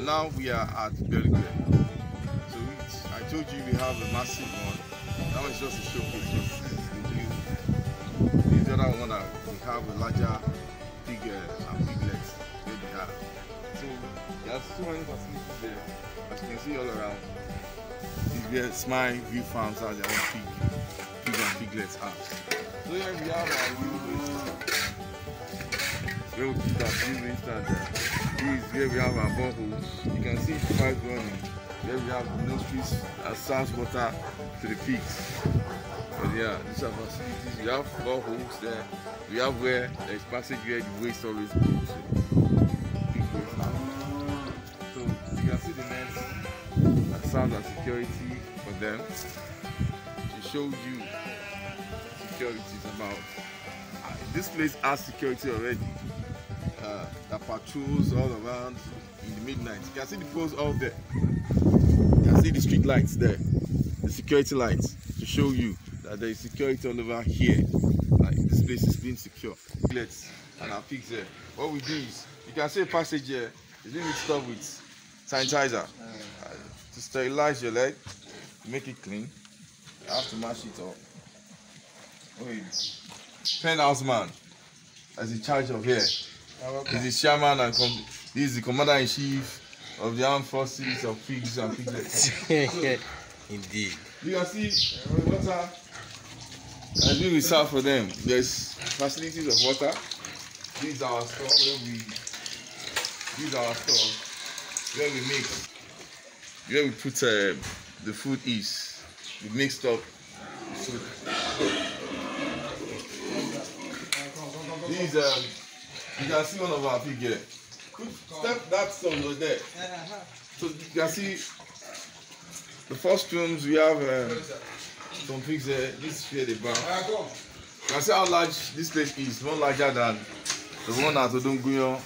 And now we are at Belgrade. So I told you we have a massive one. That one is just a showcase. This other one that we have a larger pig and piglets where they are. So there's so many facilities there. As you can see all around. This is where Smile View Farms are, their own pig and piglets are. So here we have our wheelbase stand. Where we put our wheelbase stand there. This is where we have our boreholes. You can see the pipe running. Here we have the nostrils that serves water to the pigs. But yeah, these are facilities. We have boreholes there. We have where there is passage where the waste always goes. Big waste. So you can see the nets that serves as security for them. To show you security is about. This place has security already. That patrols all around in the midnight. You can see the poles all there. You can see the street lights there, the security lights, to show you that there is security all over here. Like this place is being secure. Piglets and our pigs there. What we do is, you can see a passage here is being mixed up with sanitizer to sterilize your leg, to make it clean. You have to mash it up. Penthouse man as in charge of here. Okay. He's the chairman and this is the commander-in-chief of the armed forces of pigs and piglets. Indeed. You can see water has been reserved for them. There's facilities of water. This is our store where we put the food is. We mixed up the food. This is you can see one of our pig here. Step that stone over there. So you can see the first rooms we have some pigs here. This is where they bath. You can see how large this place is, more larger than the one at Odonguyon.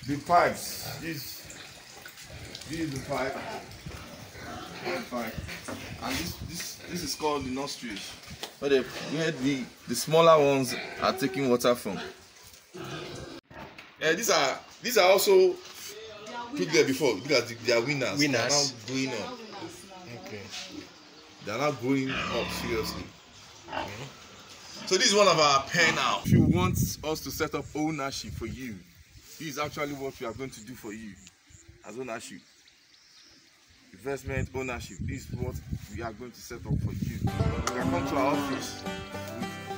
The pipes. This is the pipe. And this is called the nostrils. Where the smaller ones are taking water from. These are also pig there before. Look at they are winners. They are now growing up. Okay. They are now growing up seriously. Okay. So this is one of our pen now. If you want us to set up ownership for you, this is actually what we are going to do for you as ownership. Investment ownership. This is what we are going to set up for you. You can come to our office.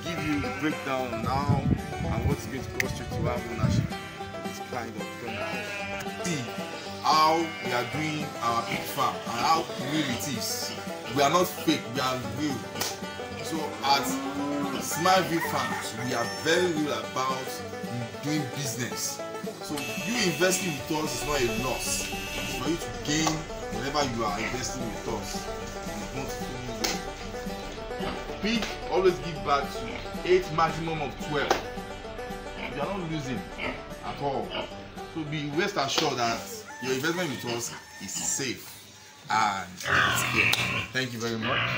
We give you the breakdown on how and what's going to cost you to have ownership of this kind of thing. See how we are doing our pig farm and how real it is. We are not fake, we are real. So at Smile View Farms, we are very real about doing business. So you investing with us is not a loss. It's for you to gain whenever you are investing with us. Pig always give back to 8 maximum of 12. You are not losing at all. So be rest assured that your investment with us is safe and secure. Thank you very much.